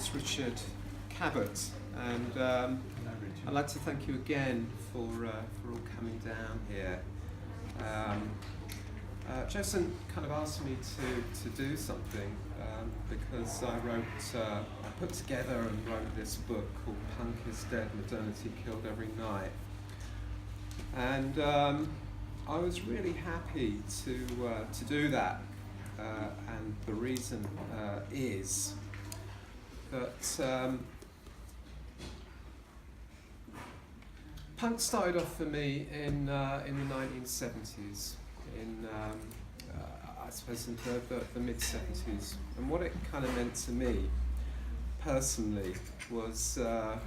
It's Richard Cabut, and I'd like to thank you again for all coming down here. Jason kind of asked me to do something because I put together and wrote this book called Punk is Dead, Modernity Killed Every Night. And I was really happy to do that, and the reason is that punk started off for me in the 1970s, I suppose in the mid-70s, and what it kind of meant to me personally was no,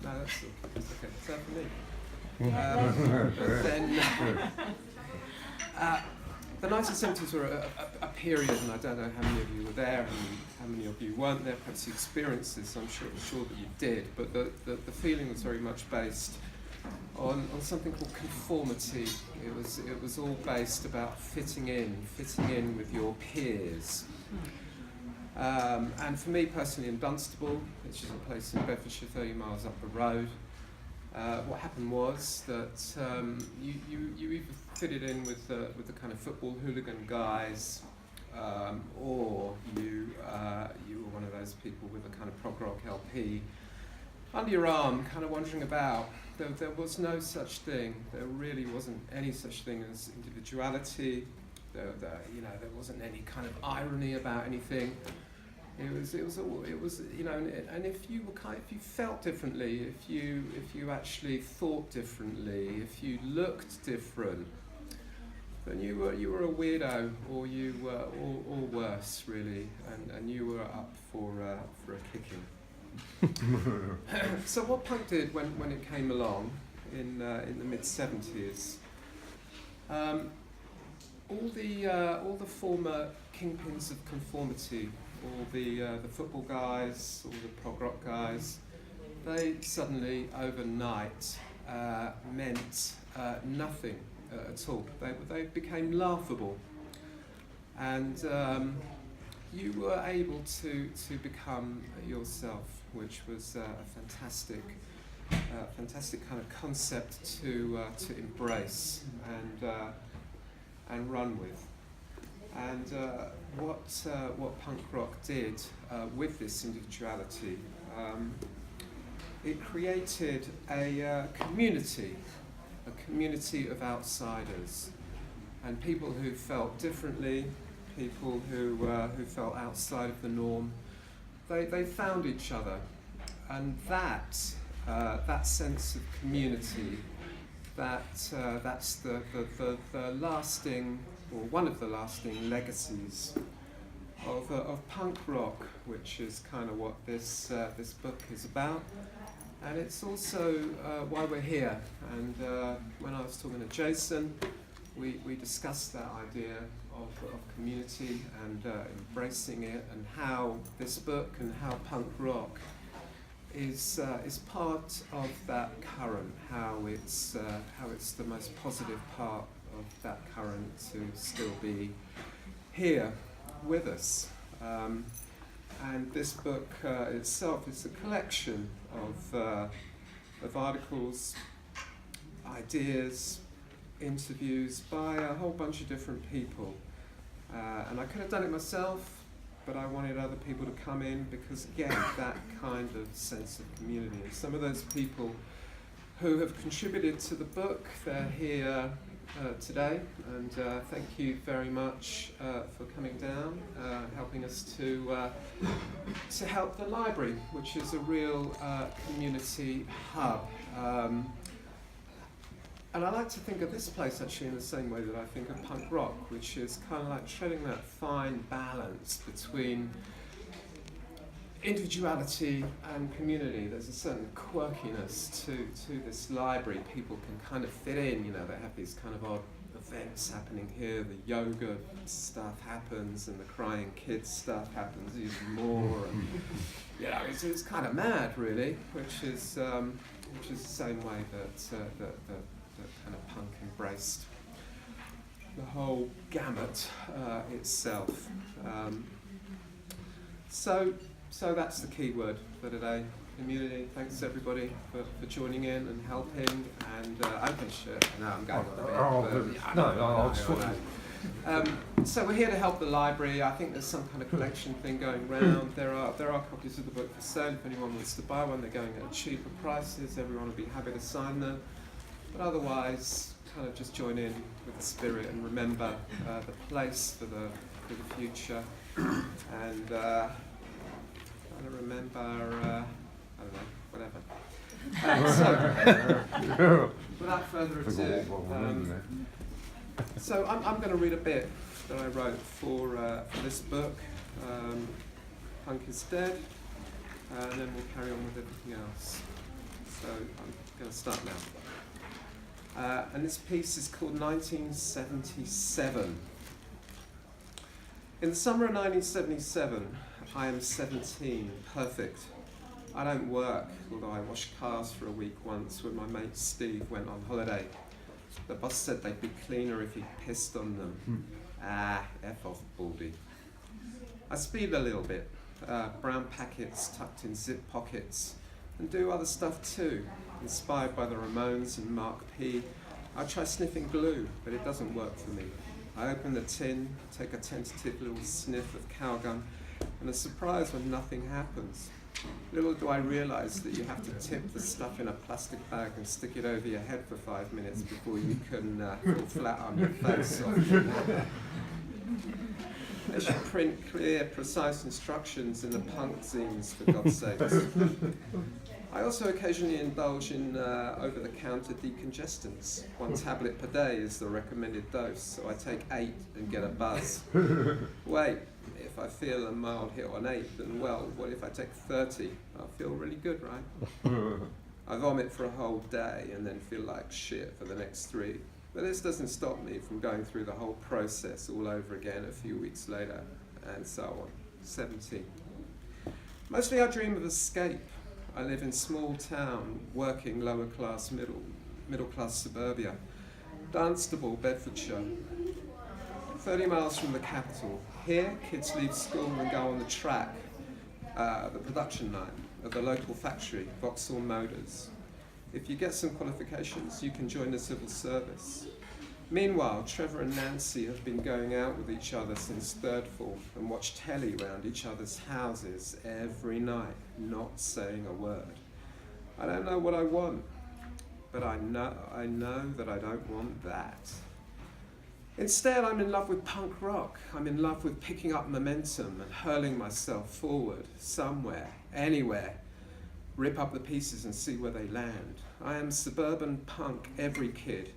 that's okay. Is that for me? But then the 1970s were a period, and I don't know how many of you were there and how many of you weren't there. Perhaps you experienced this. I'm sure that you did. But the feeling was very much based on something called conformity. It was all based about fitting in with your peers. And for me personally, in Dunstable, which is a place in Bedfordshire, 30 miles up the road, what happened was that you either fitted in with the kind of football hooligan guys, or you were one of those people with a kind of prog rock LP under your arm, kind of wandering about. There was no such thing. There really wasn't any such thing as individuality. There wasn't any kind of irony about anything. It was you know, and if you felt differently, if you actually thought differently, if you looked different, then you were a weirdo, or you were or worse really, and you were up for a kicking. So what punk did when it came along in the mid-70s, all the former kingpins of conformity, all the football guys, all the prog rock guys, they suddenly overnight meant nothing at all. They became laughable, and you were able to become yourself, which was a fantastic kind of concept to embrace and run with. And what punk rock did with this individuality, it created a community of outsiders, and people who felt differently, people who felt outside of the norm. They found each other, and that sense of community, that's the lasting, or one of the lasting legacies of punk rock, which is kind of what this book is about, and it's also why we're here. And when I was talking to Jason, we discussed that idea of community and embracing it, and how this book and how punk rock is part of that current, how it's the most positive part of that current to still be here with us. And this book itself is a collection of articles, ideas, interviews by a whole bunch of different people. And I could have done it myself, but I wanted other people to come in because, again, that kind of sense of community. And some of those people who have contributed to the book, they're here today, and thank you very much for coming down, helping us to help the library, which is a real community hub. And I like to think of this place actually in the same way that I think of punk rock, which is kind of like treading that fine balance between individuality and community. There's a certain quirkiness to this library. People can kind of fit in, you know, they have these kind of odd events happening here. The yoga stuff happens, and the crying kids stuff happens even more. And, you know, it's kind of mad, really, which is the same way that kind of punk embraced the whole gamut itself. So So that's the key word for today. Community. Thanks everybody for joining in and helping. And open shit. No, I'm going so we're here to help the library. I think there's some kind of collection thing going round. There are copies of the book for sale. If anyone wants to buy one, they're going at cheaper prices. Everyone will be happy to sign them. But otherwise, kind of just join in with the spirit and remember the place for the future. And kind of remember, I don't know, whatever. So, without further ado, so I'm going to read a bit that I wrote for this book, Punk is Dead, and then we'll carry on with everything else. So I'm going to start now. And this piece is called 1977. In the summer of 1977, I am 17, perfect. I don't work, although I washed cars for a week once when my mate Steve went on holiday. The boss said they'd be cleaner if he pissed on them. F off, baldy. I speed a little bit, brown packets tucked in zip pockets, and do other stuff too. Inspired by the Ramones and Mark P, I try sniffing glue, but it doesn't work for me. I open the tin, take a tentative little sniff of cow gum, and are surprised when nothing happens. Little do I realise that you have to tip the stuff in a plastic bag and stick it over your head for 5 minutes before you can fall flat on your face. They should print clear, precise instructions in the punk zines, for God's sakes. I also occasionally indulge in over-the-counter decongestants. 1 tablet per day is the recommended dose, so I take 8 and get a buzz. Wait, if I feel a mild hit on 8, then well, what if I take 30? I'll feel really good, right? I vomit for a whole day and then feel like shit for the next 3. But this doesn't stop me from going through the whole process all over again a few weeks later, and so on. 17. Mostly I dream of escape. I live in small town, working lower class, middle class suburbia. Dunstable, Bedfordshire. 30 miles from the capital. Here, kids leave school and go on the track, the production line of the local factory, Vauxhall Motors. If you get some qualifications, you can join the civil service. Meanwhile, Trevor and Nancy have been going out with each other since 3rd form and watch telly round each other's houses every night, not saying a word. I don't know what I want, but I know that I don't want that. Instead, I'm in love with punk rock. I'm in love with picking up momentum and hurling myself forward, somewhere, anywhere. Rip up the pieces and see where they land. I am suburban punk, every kid,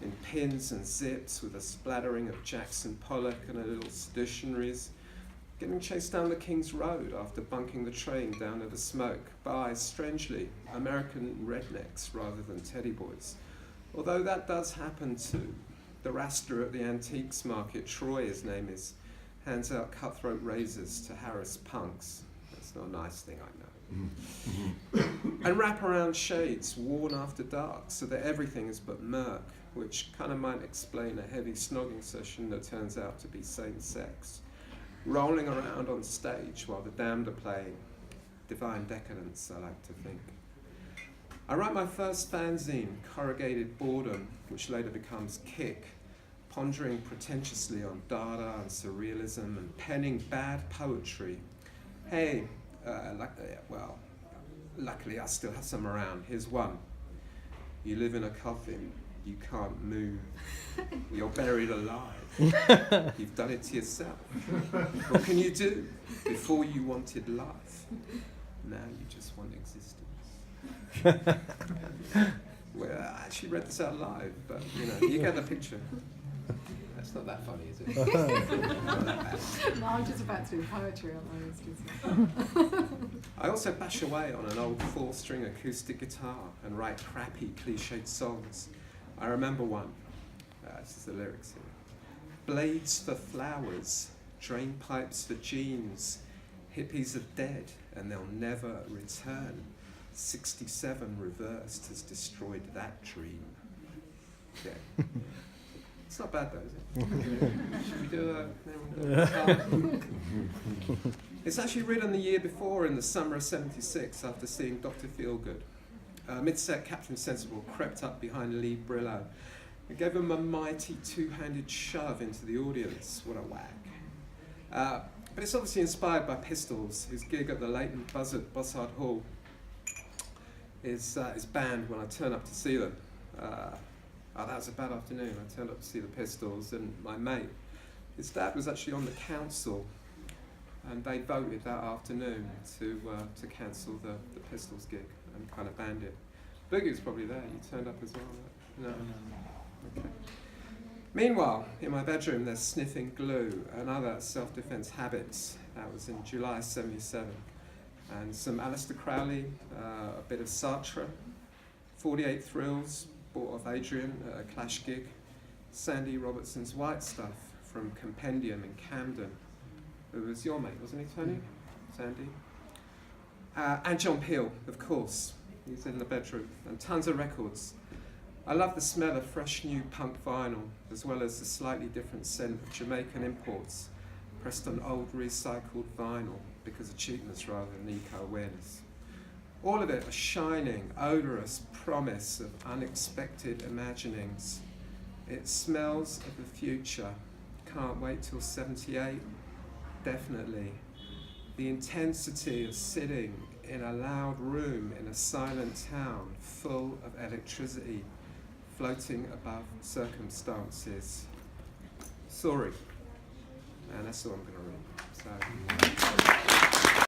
in pins and zips with a splattering of Jackson Pollock and a little stationaries, getting chased down the King's Road after bunking the train down to the smoke by, strangely, American rednecks rather than teddy boys. Although that does happen too. The Rasta at the antiques market, Troy his name is, hands out cutthroat razors to harass punks. That's not a nice thing, I know. And wrap around shades worn after dark so that everything is but murk, which kind of might explain a heavy snogging session that turns out to be same sex. Rolling around on stage while the damned are playing. Divine decadence, I like to think. I write my first fanzine, Corrugated Boredom, which later becomes Kick, pondering pretentiously on Dada and surrealism and penning bad poetry. Hey, luckily I still have some around. Here's one. You live in a coffin, you can't move. You're buried alive. You've done it to yourself. What can you do? Before you wanted life, now you just want existence. Well, I actually read this out live, but you get the picture. That's not that funny, is it? No, I'm just about to do poetry on those. I also bash away on an old 4-string acoustic guitar and write crappy, cliched songs. I remember one. This is the lyrics here. Blades for flowers, drain pipes for jeans. Hippies are dead and they'll never return. 67 reversed has destroyed that dream. Yeah. It's not bad though, is it? Should we do a... It's actually written the year before, in the summer of '76, after seeing Dr. Feelgood. Mid-set, Captain Sensible crept up behind Lee Brillo and gave him a mighty two-handed shove into the audience. What a whack. But it's obviously inspired by Pistols, whose gig at the Leighton Buzzard Hall is banned when I turn up to see them. That was a bad afternoon. I turned up to see the Pistols, and my mate, his dad was actually on the council, and they voted that afternoon to cancel the Pistols gig and kind of banned it. Boogie was probably there. You turned up as well, right? No. Okay. Meanwhile, in my bedroom, there's sniffing glue and other self-defense habits. That was in July '77. And some Aleister Crowley, a bit of Sartre, 48 Thrills, bought off Adrian at a Clash gig, Sandy Robertson's White Stuff from Compendium in Camden, who was your mate, wasn't he, Tony? Sandy. And John Peel, of course. He's in the bedroom. And tons of records. I love the smell of fresh new punk vinyl, as well as the slightly different scent of Jamaican imports, pressed on old recycled vinyl because of cheapness rather than eco-awareness. All of it a shining, odorous promise of unexpected imaginings. It smells of the future. Can't wait till '78. Definitely. The intensity of sitting in a loud room in a silent town full of electricity, floating above circumstances. Sorry. And that's all I'm going to read. So.